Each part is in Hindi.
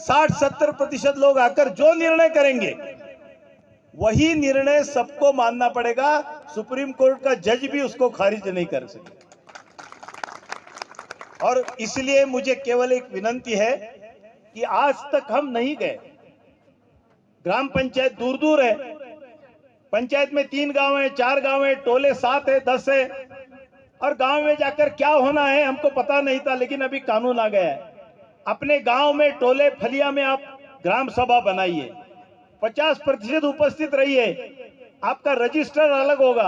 60-70% लोग आकर जो निर्णय करेंगे वही निर्णय सबको मानना पड़ेगा। सुप्रीम कोर्ट का जज भी उसको खारिज नहीं कर सके। और इसलिए मुझे केवल एक विनंती है कि आज तक हम नहीं गए, ग्राम पंचायत दूर दूर है, पंचायत में 3 गांव है, 4 गांव है, टोले 7 है, 10 है, और गांव में जाकर क्या होना है हमको पता नहीं था, लेकिन अभी कानून आ गया है। अपने गांव में टोले फलिया में आप ग्राम सभा बनाइए, 50% उपस्थित रहिए, आपका रजिस्टर अलग होगा,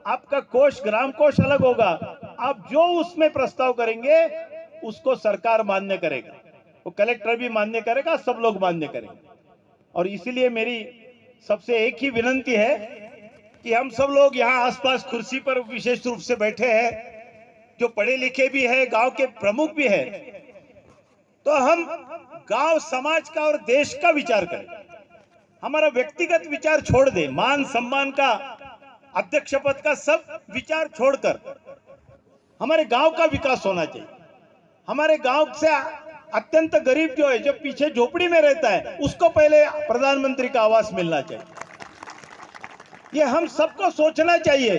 आपका कोष ग्राम कोष अलग होगा, आप जो उसमें प्रस्ताव करेंगे उसको सरकार मान्य करेगा, वो कलेक्टर भी मान्य करेगा, सब लोग मान्य करेंगे। और इसीलिए मेरी सबसे एक ही विनंती है कि हम सब लोग यहाँ आसपास कुर्सी पर विशेष रूप से बैठे हैं, जो पढ़े लिखे भी है, गांव के प्रमुख भी है, तो हम गांव समाज का और देश का विचार करें। हमारा व्यक्तिगत विचार छोड़ दे, मान सम्मान का, अध्यक्ष पद का सब विचार छोड़कर हमारे गांव का विकास होना चाहिए। हमारे गांव से अत्यंत गरीब जो है, जो पीछे झोपड़ी में रहता है, उसको पहले प्रधानमंत्री का आवास मिलना चाहिए। ये हम सबको सोचना चाहिए।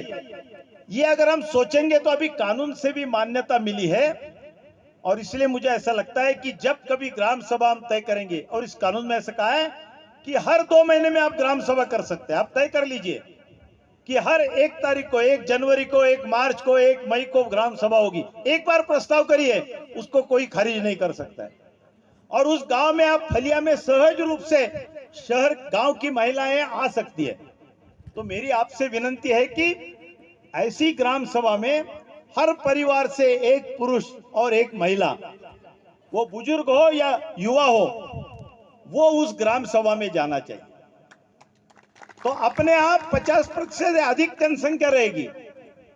ये अगर हम सोचेंगे तो अभी कानून से भी मान्यता मिली है, और इसलिए मुझे ऐसा लगता है कि जब कभी ग्राम सभा हम तय करेंगे, और इस कानून में ऐसा कहा है कि हर 2 महीने में आप ग्राम सभा कर सकते हैं, आप तय कर लीजिए कि हर 1 तारीख को, 1 जनवरी को, 1 मार्च को, 1 मई को ग्राम सभा होगी। एक बार प्रस्ताव करिए, उसको कोई खारिज नहीं कर सकता है। और उस गांव में आप फलिया में सहज रूप से शहर गांव की महिलाएं आ सकती है। तो मेरी आपसे विनंती है कि ऐसी ग्राम सभा में हर परिवार से 1 पुरुष और 1 महिला, वो बुजुर्ग हो या युवा हो, वो उस ग्राम सभा में जाना चाहिए। तो अपने आप 50% से अधिक जनसंख्या रहेगी,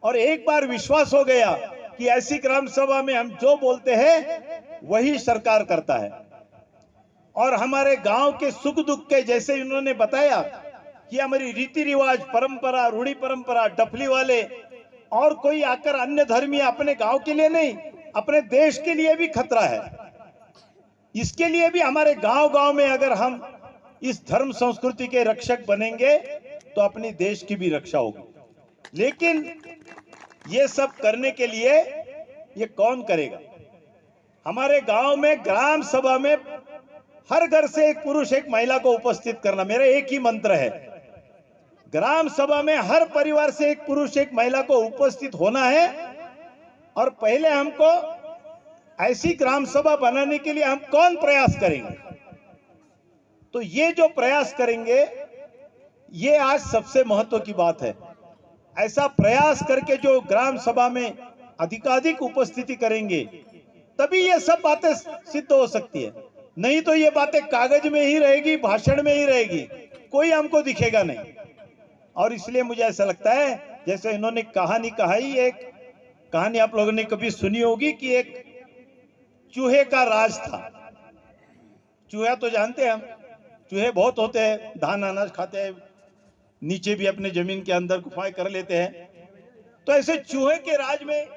और एक बार विश्वास हो गया कि ऐसी ग्राम सभा में हम जो बोलते हैं वही सरकार करता है। और हमारे गांव के सुख दुख के, जैसे इन्होंने बताया कि हमारी रीति रिवाज, परंपरा, रूढ़ी परंपरा, डफली वाले और कोई आकर अन्य धर्मी अपने गांव के लिए नहीं, अपने देश के लिए भी खतरा है। इसके लिए भी हमारे गांव गांव में अगर हम इस धर्म संस्कृति के रक्षक बनेंगे तो अपनी देश की भी रक्षा होगी। लेकिन ये सब करने के लिए ये कौन करेगा? हमारे गांव में ग्राम सभा में हर घर से 1 पुरुष 1 महिला को उपस्थित करना, मेरा एक ही मंत्र है। ग्राम सभा में हर परिवार से 1 पुरुष 1 महिला को उपस्थित होना है। और पहले हमको ऐसी ग्राम सभा बनाने के लिए हम कौन प्रयास करेंगे? तो ये जो प्रयास करेंगे, ये आज सबसे महत्व की बात है। ऐसा प्रयास करके जो ग्राम सभा में अधिकाधिक उपस्थिति करेंगे, तभी ये सब बातें सिद्ध हो सकती है। नहीं तो ये बातें कागज में ही रहेगी, भाषण में ही रहेगी, कोई हमको दिखेगा नहीं। और इसलिए मुझे ऐसा लगता है, जैसे इन्होंने कहानी कहाई, एक कहानी आप लोगों ने कभी सुनी होगी कि एक चूहे का राज था। चूहा तो जानते हैं हम, चूहे बहुत होते हैं, धान अनाज खाते हैं, नीचे भी अपने जमीन के अंदर गुफाएं कर लेते हैं। तो ऐसे चूहे के राज में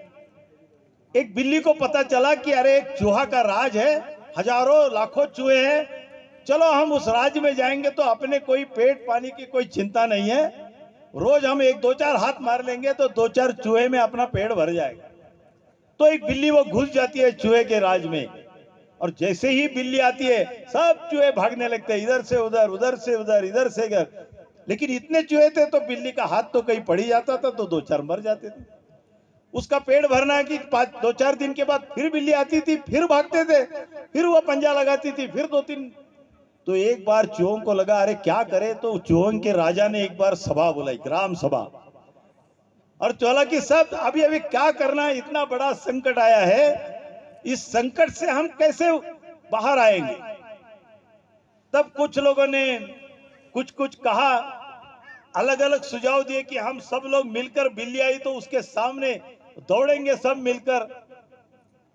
एक बिल्ली को पता चला कि अरे एक चूहा का राज है, हजारों लाखों चूहे हैं, चलो हम उस राज्य में जाएंगे तो अपने कोई पेट पानी की कोई चिंता नहीं है, रोज हम 1-2-4 हाथ मार लेंगे तो 2-4 चूहे में अपना पेट भर जाएगा। तो एक बिल्ली वो घुस जाती है चूहे के राज में, और जैसे ही बिल्ली आती है सब चूहे भागने लगते हैं, इधर से उधर, उधर से उधर, इधर से इधर। लेकिन इतने चूहे थे तो बिल्ली का हाथ तो कहीं पड़ ही जाता था, तो 2-4 मर जाते थे। उसका पेट भरना है कि 2-4 दिन के बाद फिर बिल्ली आती थी, फिर भागते थे, फिर वो पंजा लगाती थी, फिर 2-3। तो एक बार चूहों को लगा अरे क्या करे, तो चूहों के राजा ने एक बार सभा बुलाई, ग्राम सभा, और चला कि सब अभी अभी क्या करना है, इतना बड़ा संकट आया है, इस संकट से हम कैसे बाहर आएंगे। तब कुछ लोगों ने कुछ कुछ कहा, अलग अलग सुझाव दिए कि हम सब लोग मिलकर, बिल्ली आई तो उसके सामने दौड़ेंगे सब मिलकर।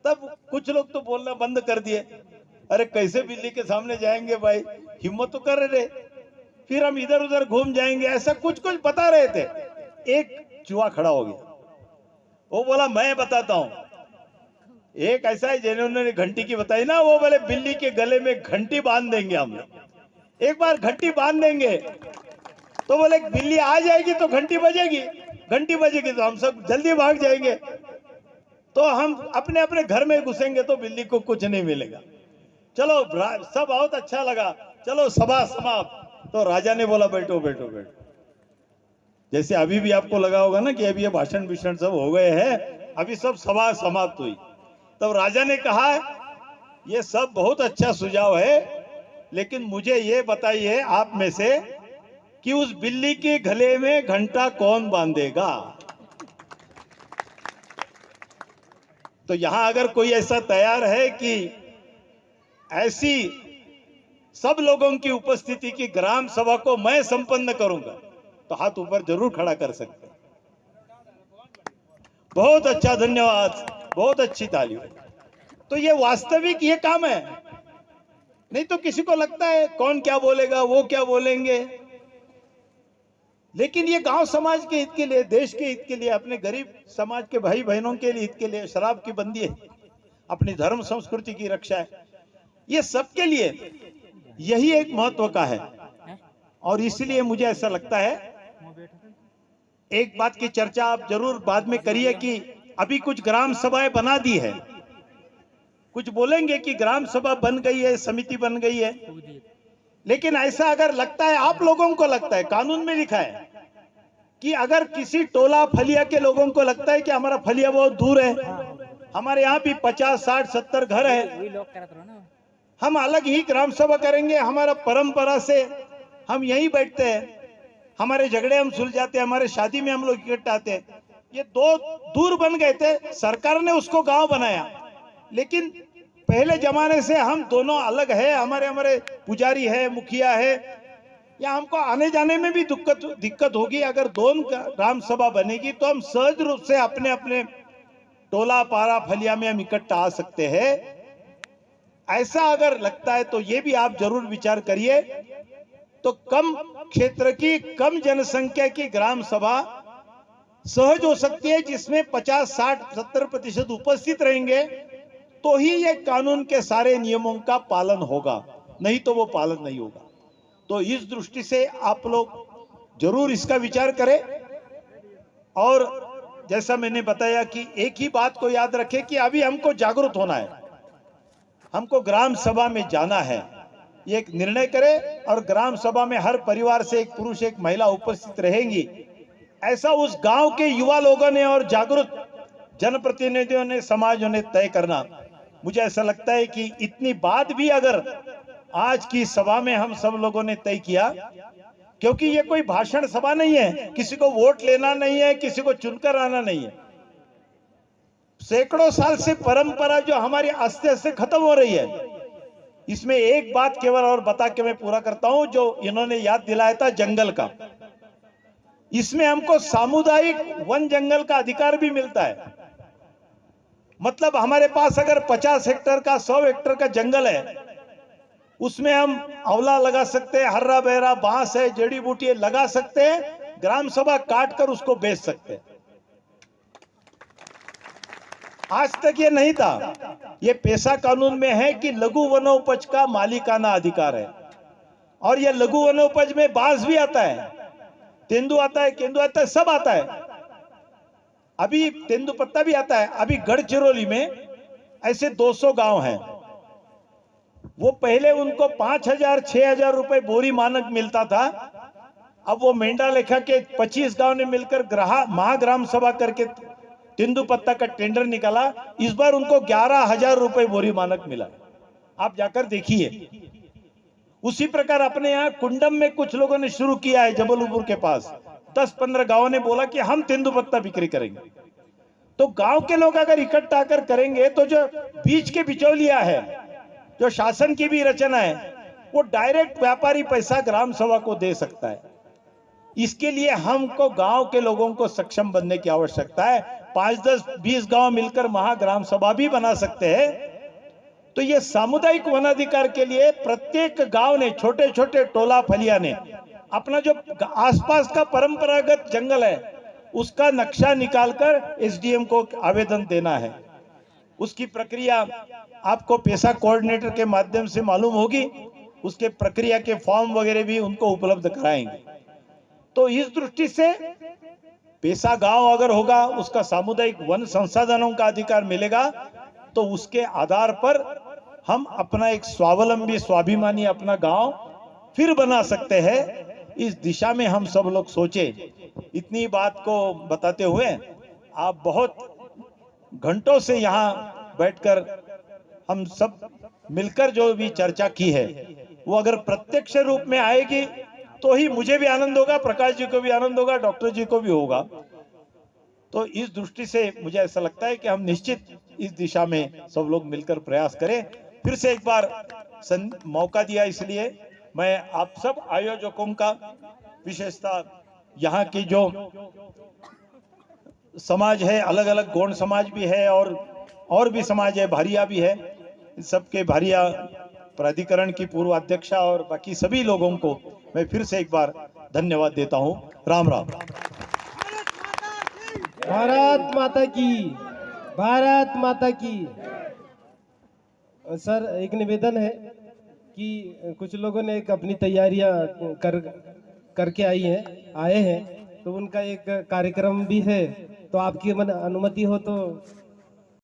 तब कुछ लोग तो बोलना बंद कर दिए, अरे कैसे बिल्ली के सामने जाएंगे भाई, हिम्मत तो कर रहे, फिर हम इधर उधर घूम जाएंगे, ऐसा कुछ कुछ बता रहे थे। एक चूहा खड़ा हो गया, वो बोला मैं बताता हूं। एक ऐसा है जिन्होंने घंटी की बताई ना, वो बोले बिल्ली के गले में घंटी बांध देंगे हम लोग। एक बार घंटी बांध देंगे तो बोले बिल्ली आ जाएगी तो घंटी बजेगी, घंटी बजेगी तो हम सब जल्दी भाग जाएंगे, तो हम अपने अपने घर में घुसेंगे तो बिल्ली को कुछ नहीं मिलेगा। चलो सब बहुत अच्छा लगा, चलो सभा समाप्त। तो राजा ने बोला बैठो बैठो बैठो। जैसे अभी भी आपको लगा होगा ना कि अभी ये भाषण भीषण सब हो गए हैं, अभी सब सभा समाप्त हुई। तब राजा ने कहा ये सब बहुत अच्छा सुझाव है, लेकिन मुझे ये बताइए आप में से कि उस बिल्ली के गले में घंटा कौन बांधेगा। तो यहां अगर कोई ऐसा तैयार है कि ऐसी सब लोगों की उपस्थिति की ग्राम सभा को मैं संपन्न करूंगा, तो हाथ ऊपर जरूर खड़ा कर सकते हैं। बहुत अच्छा, धन्यवाद, बहुत अच्छी तालियों। तो ये वास्तविक ये काम है। नहीं तो किसी को लगता है कौन क्या बोलेगा, वो क्या बोलेंगे, लेकिन ये गांव समाज के हित के लिए, देश के हित के लिए, अपने गरीब समाज के भाई बहनों के लिए हित के लिए शराब की बंदी है, अपनी धर्म संस्कृति की रक्षा है, ये सबके लिए यही एक महत्व का है। और इसलिए मुझे ऐसा लगता है, एक बात की चर्चा आप जरूर बाद में करिए कि अभी कुछ ग्राम सभाएं बना दी है, कुछ बोलेंगे कि ग्राम सभा बन गई है, समिति बन गई है, लेकिन ऐसा अगर लगता है, आप लोगों को लगता है, कानून में लिखा है कि अगर किसी टोला फलिया के लोगों को लगता है कि हमारा फलिया बहुत दूर है, हमारे यहाँ भी 50, 60, 70 घर है, हम अलग ही ग्राम सभा करेंगे, हमारा परंपरा से हम यहीं बैठते हैं, हमारे झगड़े हम सुलझाते हैं, हमारे शादी में हम लोग इकट्ठा आते हैं, ये दो दूर बन गए थे, सरकार ने उसको गांव बनाया, लेकिन पहले जमाने से हम दोनों अलग है, हमारे हमारे पुजारी है, मुखिया है, या हमको आने जाने में भी दिक्कत होगी। अगर दोनों ग्राम सभा बनेगी तो हम सहज रूप से अपने अपने टोला पारा फलिया में हम इकट्ठा आ सकते हैं। ऐसा अगर लगता है तो ये भी आप जरूर विचार करिए। तो कम क्षेत्र की, कम जनसंख्या की ग्राम सभा सहज हो सकती है, जिसमें 50, 60, 70% उपस्थित रहेंगे, तो ही ये कानून के सारे नियमों का पालन होगा, नहीं तो वो पालन नहीं होगा। तो इस दृष्टि से आप लोग जरूर इसका विचार करें। और जैसा मैंने बताया कि एक ही बात को याद रखें कि अभी हमको जागरूक होना है, हमको ग्राम सभा में जाना है, ये एक निर्णय करें, और ग्राम सभा में हर परिवार से एक पुरुष एक महिला उपस्थित रहेंगी, ऐसा उस गांव के युवा लोगों ने और जागरूक जनप्रतिनिधियों ने, समाजों ने तय करना। मुझे ऐसा लगता है कि इतनी बात भी अगर आज की सभा में हम सब लोगों ने तय किया, क्योंकि ये कोई भाषण सभा नहीं है, किसी को वोट लेना नहीं है, किसी को चुनकर आना नहीं है। सैकड़ों साल से परंपरा जो हमारी आस्ते आस्ते खत्म हो रही है, इसमें एक बात केवल और बता के मैं पूरा करता हूं, जो इन्होंने याद दिलाया था जंगल का। इसमें हमको सामुदायिक वन जंगल का अधिकार भी मिलता है। मतलब हमारे पास अगर 50 हेक्टेयर का, 100 हेक्टेयर का जंगल है, उसमें हम आंवला लगा सकते हैं, हर्रा बहरा बांस है, जड़ी बूटी लगा सकते हैं, ग्राम सभा काट कर उसको बेच सकते हैं। आज तक ये नहीं था। ये पेशा कानून में है कि लघु वनोपज का मालिकाना अधिकार है, और ये लघु वनोपज में बांस भी आता है, तेंदु आता है, केंदु आता है, सब आता है, अभी तेंदु पत्ता भी आता है। अभी गढ़चिरौली में ऐसे 200 गांव हैं, वो पहले उनको 5,000, 6,000 रुपए बोरी मानक मिलता था, अब वो मेंढा लेखा के 25 गांव ने मिलकर महाग्राम सभा करके तेंदु पत्ता का टेंडर निकाला। इस बार उनको 11,000 रुपए बोरी मानक मिला, आप जाकर देखिए। उसी प्रकार अपने यहाँ कुंडम में कुछ लोगों ने शुरू किया है, जबलपुर के पास 10-15 गांवों ने बोला कि हम तेंदु पत्ता बिक्री करेंगे। तो गांव के लोग अगर इकट्ठा कर करेंगे तो जो बीच के बिचौलिया है, जो शासन की भी रचना है, वो डायरेक्ट व्यापारी पैसा ग्राम सभा को दे सकता है। इसके लिए हमको गांव के लोगों को सक्षम बनने की आवश्यकता है। 5, 10, 20 गांव मिलकर महाग्राम सभा भी बना सकते हैं। तो ये सामुदायिक वनाधिकार के लिए प्रत्येक गांव ने, छोटे छोटे टोला फलिया ने अपना जो आसपास का परंपरागत जंगल है उसका नक्शा निकालकर एसडीएम को आवेदन देना है। उसकी प्रक्रिया आपको पैसा कोऑर्डिनेटर के माध्यम से मालूम होगी, उसके प्रक्रिया के फॉर्म वगैरह भी उनको उपलब्ध कराएंगे। तो इस दृष्टि से पैसा गांव अगर होगा, उसका सामुदायिक वन संसाधनों का अधिकार मिलेगा, तो उसके आधार पर हम अपना एक स्वावलंबी स्वाभिमानी अपना गांव फिर बना सकते हैं। इस दिशा में हम सब लोग सोचे। इतनी बात को बताते हुए आप बहुत घंटों से यहाँ बैठकर हम सब मिलकर जो भी चर्चा की है, वो अगर प्रत्यक्ष रूप में आएगी तो ही मुझे भी आनंद होगा, प्रकाश जी को भी आनंद होगा, डॉक्टर जी को भी होगा। तो इस दृष्टि से मुझे ऐसा लगता है कि हम निश्चित इस दिशा में सब लोग मिलकर प्रयास करें। फिर से एक बार मौका दिया, इसलिए मैं आप सब आयोजकों का, विशेषता यहाँ की जो समाज है, अलग अलग गौड़ समाज भी है और भी समाज है, भारिया भी है, सबके भारिया प्राधिकरण की पूर्व अध्यक्षा और बाकी सभी लोगों को मैं फिर से एक बार धन्यवाद देता हूं। राम राम। भारत माता की, भारत माता की। सर, एक निवेदन है कि कुछ लोगों ने एक अपनी तैयारियां करके आए हैं, तो उनका एक कार्यक्रम भी है, तो आपकी अनुमति हो तो